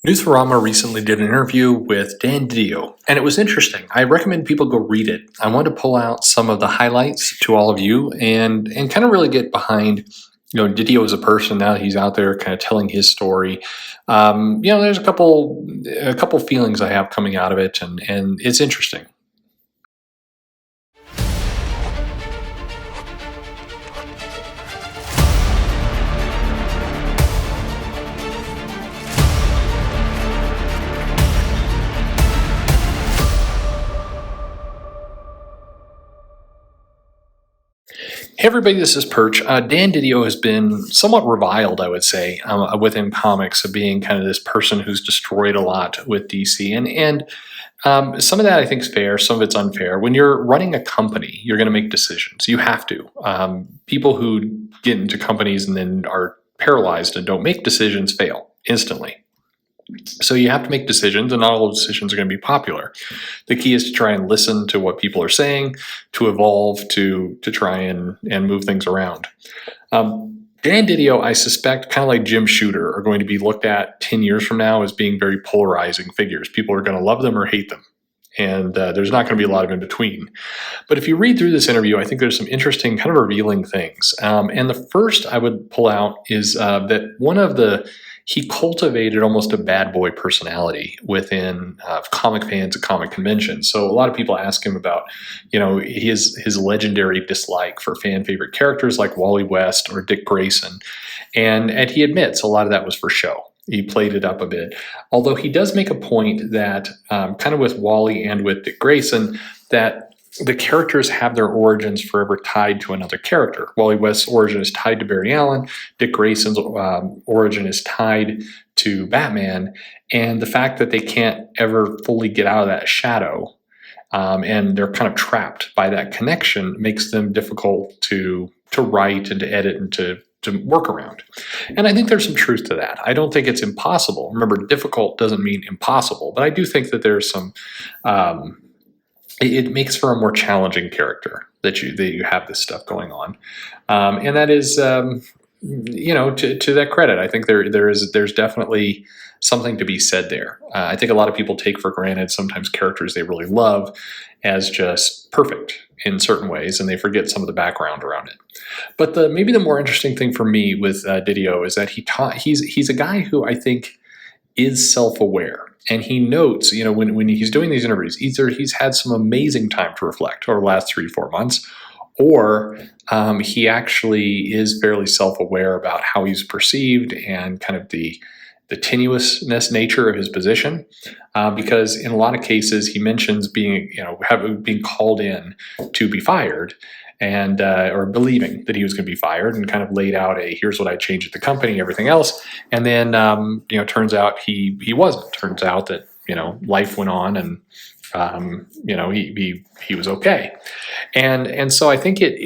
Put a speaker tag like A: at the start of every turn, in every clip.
A: Newsarama recently did an interview with DiDio, and it was interesting. I recommend people go read it. I wanted to pull out some of the highlights to all of you and kind of really get behind, DiDio as a person. Now that he's out there kind of telling his story. There's a couple feelings I have coming out of it, and it's interesting. Hey everybody, this is Perch. Dan DiDio has been somewhat reviled, I would say, within comics of being kind of this person who's destroyed a lot with DC. And some of that I think is fair, some of it's unfair. When you're running a company, you're going to make decisions. You have to. People who get into companies and then are paralyzed and don't make decisions fail instantly. So you have to make decisions, and not all those decisions are going to be popular. The key is to try and listen to what people are saying, to evolve, to try and move things around. Dan DiDio, I suspect, kind of like Jim Shooter, are going to be looked at 10 years from now as being very polarizing figures. People are going to love them or hate them, and there's not going to be a lot of in between. But if you read through this interview, I think there's some interesting, kind of revealing things. And the first I would pull out is that he cultivated almost a bad boy personality within comic fans and comic conventions. So a lot of people ask him about, his legendary dislike for fan favorite characters like Wally West or Dick Grayson. And he admits a lot of that was for show. He played it up a bit. Although he does make a point that kind of with Wally and with Dick Grayson, that the characters have their origins forever tied to another character. Wally West's origin is tied to Barry Allen. Dick Grayson's origin is tied to Batman. And the fact that they can't ever fully get out of that shadow and they're kind of trapped by that connection makes them difficult to write and to edit and to work around. And I think there's some truth to that. I don't think it's impossible. Remember, difficult doesn't mean impossible, but I do think that there's some it makes for a more challenging character that you have this stuff going on, and that is to that credit. I think there's definitely something to be said there. I think a lot of people take for granted sometimes characters they really love as just perfect in certain ways, and they forget some of the background around it. But maybe the more interesting thing for me with DiDio is that he's a guy who I think is self-aware. And he notes, when he's doing these interviews, either he's had some amazing time to reflect over the last 3-4 months, or he actually is fairly self-aware about how he's perceived and kind of the tenuousness nature of his position. Because in a lot of cases, he mentions being called in to be fired, and or believing that he was going to be fired, and kind of laid out here's what I changed at the company, everything else, and then turns out he wasn't. Turns out that life went on, and he was okay, and so I think it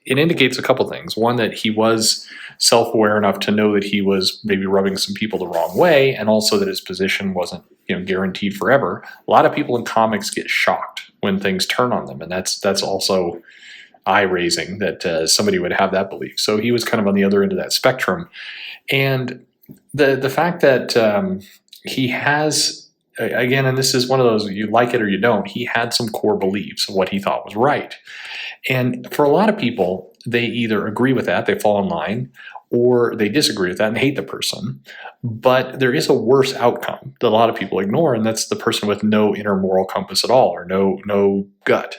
A: indicates a couple things. One, that he was self-aware enough to know that he was maybe rubbing some people the wrong way, and also that his position wasn't guaranteed forever. A lot of people in comics get shocked when things turn on them, and that's also eye-raising that somebody would have that belief. So he was kind of on the other end of that spectrum. And the fact that he has, again, and this is one of those, you like it or you don't, he had some core beliefs of what he thought was right. And for a lot of people, they either agree with that, they fall in line, or they disagree with that and hate the person. But there is a worse outcome that a lot of people ignore, and that's the person with no inner moral compass at all, or no gut,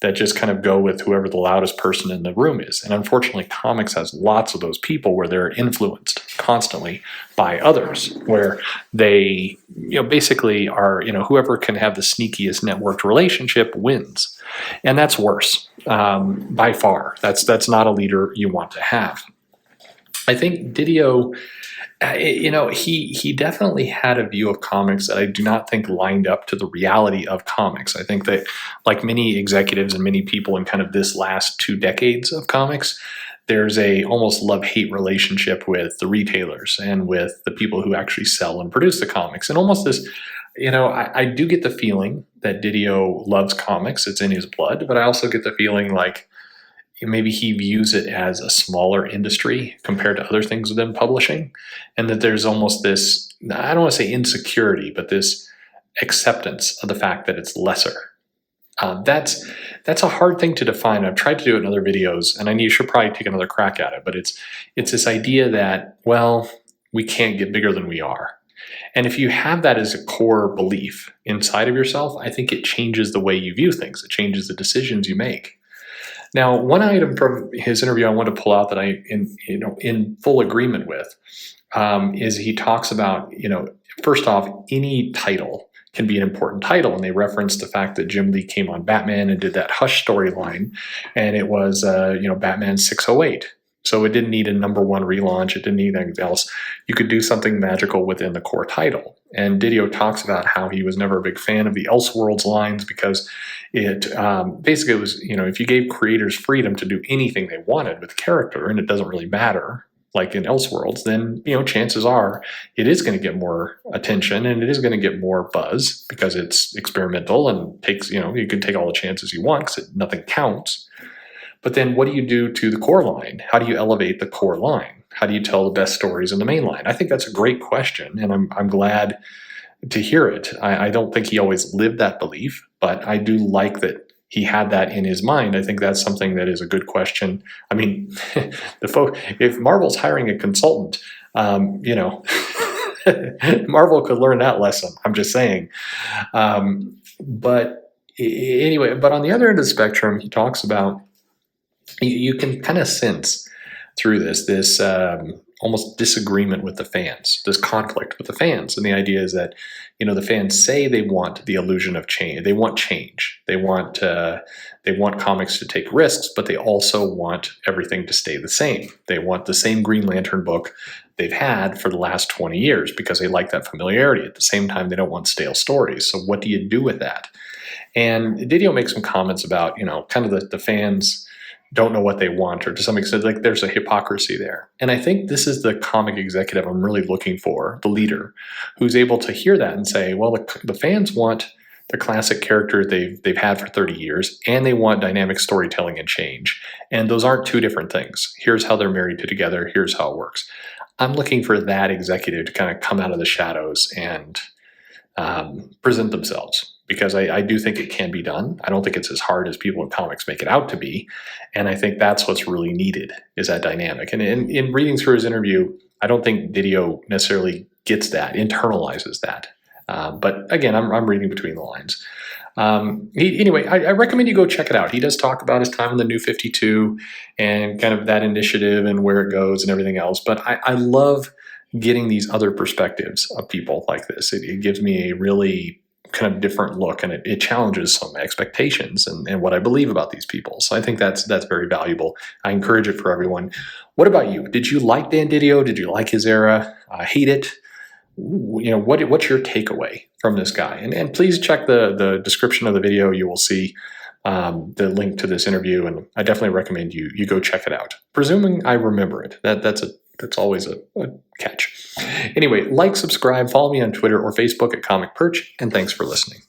A: that just kind of go with whoever the loudest person in the room is. And unfortunately, comics has lots of those people where they're influenced constantly by others, where they basically are, whoever can have the sneakiest networked relationship wins. And that's worse by far. That's not a leader you want to have. I think DiDio, he definitely had a view of comics that I do not think lined up to the reality of comics. I think that, like many executives and many people in kind of this last 2 decades of comics, there's a almost love-hate relationship with the retailers and with the people who actually sell and produce the comics. And almost this, I do get the feeling that DiDio loves comics. It's in his blood. But I also get the feeling like, maybe he views it as a smaller industry compared to other things within publishing, and that there's almost this, I don't want to say insecurity, but this acceptance of the fact that it's lesser. That's a hard thing to define. I've tried to do it in other videos, and you should probably take another crack at it. But it's this idea that, well, we can't get bigger than we are. And if you have that as a core belief inside of yourself, I think it changes the way you view things. It changes the decisions you make. Now, one item from his interview I want to pull out that in full agreement with is he talks about, first off, any title can be an important title, and they reference the fact that Jim Lee came on Batman and did that Hush storyline, and it was Batman 608. So it didn't need a #1 relaunch. It didn't need anything else. You could do something magical within the core title. And DiDio talks about how he was never a big fan of the Elseworlds lines because it basically was, if you gave creators freedom to do anything they wanted with character, and it doesn't really matter, like in Elseworlds, then, chances are it is going to get more attention and it is going to get more buzz because it's experimental and takes, you can take all the chances you want because nothing counts. But then what do you do to the core line? How do you elevate the core line? How do you tell the best stories in the main line? I think that's a great question, and I'm glad to hear it. I don't think he always lived that belief, but I do like that he had that in his mind. I think that's something that is a good question. I mean, if Marvel's hiring a consultant, Marvel could learn that lesson. I'm just saying. But anyway, but on the other end of the spectrum, he talks about, you can kind of sense through this almost disagreement with the fans, this conflict with the fans. And the idea is that, the fans say they want the illusion of change. They want change. They want comics to take risks, but they also want everything to stay the same. They want the same Green Lantern book they've had for the last 20 years because they like that familiarity. At the same time, they don't want stale stories. So what do you do with that? And DiDio makes some comments about, kind of the fans don't know what they want, or to some extent, like there's a hypocrisy there. And I think this is the comic executive I'm really looking for, the leader, who's able to hear that and say, well, the fans want the classic character they've had for 30 years, and they want dynamic storytelling and change. And those aren't two different things. Here's how they're married together. Here's how it works. I'm looking for that executive to kind of come out of the shadows and present themselves, because I do think it can be done. I don't think it's as hard as people in comics make it out to be. And I think that's what's really needed, is that dynamic. And in reading through his interview, I don't think DiDio necessarily gets that, internalizes that. But again, I'm reading between the lines. Anyway, I recommend you go check it out. He does talk about his time in the New 52 and kind of that initiative and where it goes and everything else. But I love getting these other perspectives of people like this. It gives me a really kind of different look, and it challenges some expectations and what I believe about these people. So I think that's very valuable. I encourage it for everyone. What about you? Did you like Dan DiDio? Did you like his era? Hate it? What's your takeaway from this guy? And please check the description of the video. You will see the link to this interview, and I definitely recommend you go check it out. Presuming I remember it. That's always a catch. Anyway, like, subscribe, follow me on Twitter or Facebook at Comic Perch, and thanks for listening.